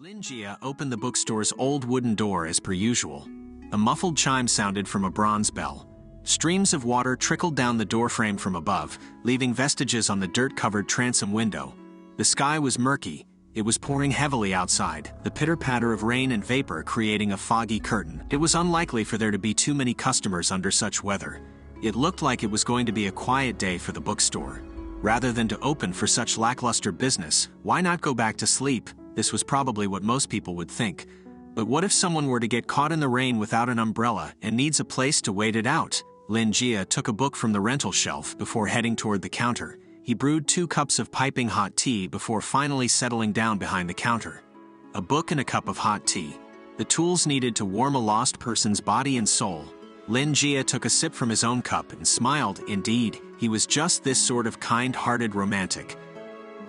Lin Jia opened the bookstore's old wooden door as per usual. A muffled chime sounded from a bronze bell. Streams of water trickled down the doorframe from above, leaving vestiges on the dirt-covered transom window. The sky was murky. It was pouring heavily outside, the pitter-patter of rain and vapor creating a foggy curtain. It was unlikely for there to be too many customers under such weather. It looked like it was going to be a quiet day for the bookstore. Rather than to open for such lackluster business, why not go back to sleep? This was probably what most people would think. But what if someone were to get caught in the rain without an umbrella and needs a place to wait it out? Lin Jia took a book from the rental shelf before heading toward the counter. He brewed 2 cups of piping hot tea before finally settling down behind the counter. A book and a cup of hot tea. The tools needed to warm a lost person's body and soul. Lin Jia took a sip from his own cup and smiled. Indeed, he was just this sort of kind-hearted romantic.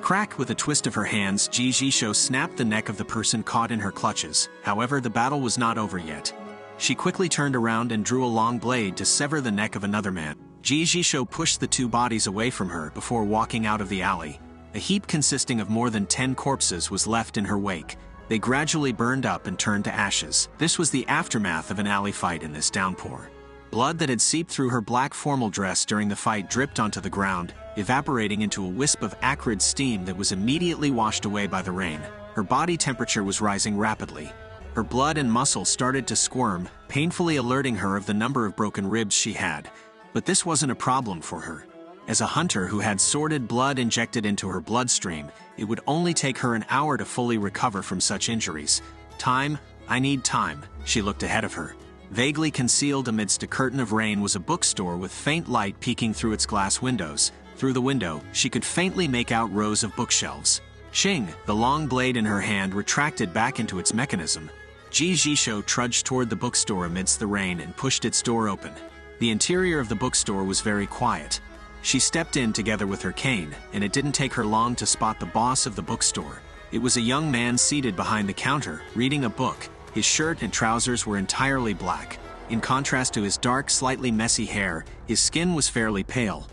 Crack, with a twist of her hands, Ji Jisho snapped the neck of the person caught in her clutches. However, the battle was not over yet. She quickly turned around and drew a long blade to sever the neck of another man. Ji Jisho pushed the 2 bodies away from her before walking out of the alley. A heap consisting of more than 10 corpses was left in her wake. They gradually burned up and turned to ashes. This was the aftermath of an alley fight in this downpour. Blood that had seeped through her black formal dress during the fight dripped onto the ground, evaporating into a wisp of acrid steam that was immediately washed away by the rain. Her body temperature was rising rapidly. Her blood and muscle started to squirm, painfully alerting her of the number of broken ribs she had. But this wasn't a problem for her. As a hunter who had sordid blood injected into her bloodstream, it would only take her an hour to fully recover from such injuries. Time, I need time. She looked ahead of her. Vaguely concealed amidst a curtain of rain was a bookstore with faint light peeking through its glass windows. Through the window, she could faintly make out rows of bookshelves. Shing! The long blade in her hand retracted back into its mechanism. Ji Jisho trudged toward the bookstore amidst the rain and pushed its door open. The interior of the bookstore was very quiet. She stepped in together with her cane, and it didn't take her long to spot the boss of the bookstore. It was a young man seated behind the counter, reading a book. His shirt and trousers were entirely black. In contrast to his dark, slightly messy hair, his skin was fairly pale.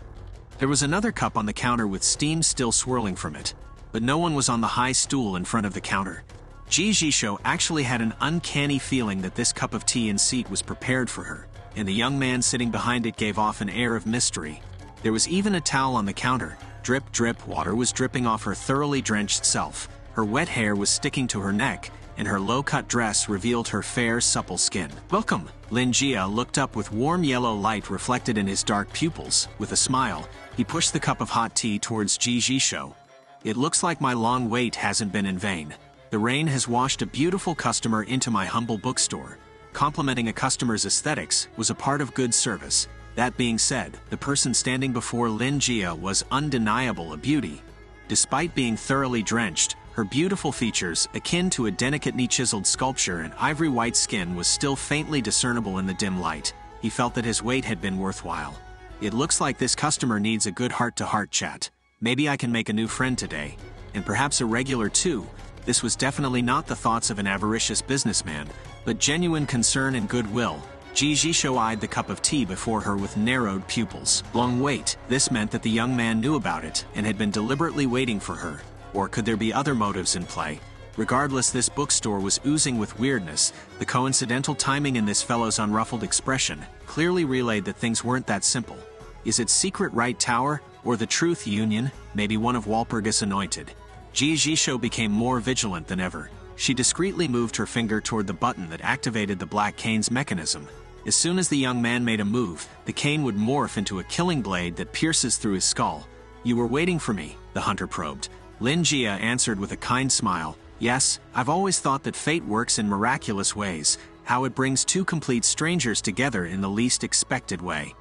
There was another cup on the counter with steam still swirling from it, but no one was on the high stool in front of the counter. Ji Jisho actually had an uncanny feeling that this cup of tea and seat was prepared for her, and the young man sitting behind it gave off an air of mystery. There was even a towel on the counter. Drip, drip, water was dripping off her thoroughly drenched self. Her wet hair was sticking to her neck, and her low-cut dress revealed her fair, supple skin. "Welcome!" Lin Jia looked up with warm yellow light reflected in his dark pupils. With a smile, he pushed the cup of hot tea towards Ji Jisho. "It looks like my long wait hasn't been in vain. The rain has washed a beautiful customer into my humble bookstore." Complimenting a customer's aesthetics was a part of good service. That being said, the person standing before Lin Jia was undeniable a beauty. Despite being thoroughly drenched, her beautiful features, akin to a delicately chiseled sculpture and ivory-white skin, was still faintly discernible in the dim light. He felt that his wait had been worthwhile. "It looks like this customer needs a good heart-to-heart chat. Maybe I can make a new friend today. And perhaps a regular too." This was definitely not the thoughts of an avaricious businessman, but genuine concern and goodwill. Ji Jisho eyed the cup of tea before her with narrowed pupils. Long wait. This meant that the young man knew about it and had been deliberately waiting for her. Or could there be other motives in play? Regardless, this bookstore was oozing with weirdness. The coincidental timing in this fellow's unruffled expression clearly relayed that things weren't that simple. Is it Secret Right Tower, or the Truth Union? Maybe one of Walpurgis anointed. Ji Jisho became more vigilant than ever. She discreetly moved her finger toward the button that activated the black cane's mechanism. As soon as the young man made a move, the cane would morph into a killing blade that pierces through his skull. "You were waiting for me?" the hunter probed. Lin Jia answered with a kind smile. "Yes, I've always thought that fate works in miraculous ways, how it brings 2 complete strangers together in the least expected way."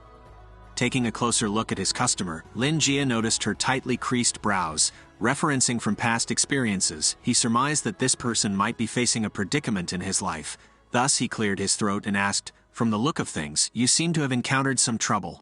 Taking a closer look at his customer, Lin Jia noticed her tightly creased brows. Referencing from past experiences, he surmised that this person might be facing a predicament in his life. Thus, he cleared his throat and asked, "From the look of things, you seem to have encountered some trouble."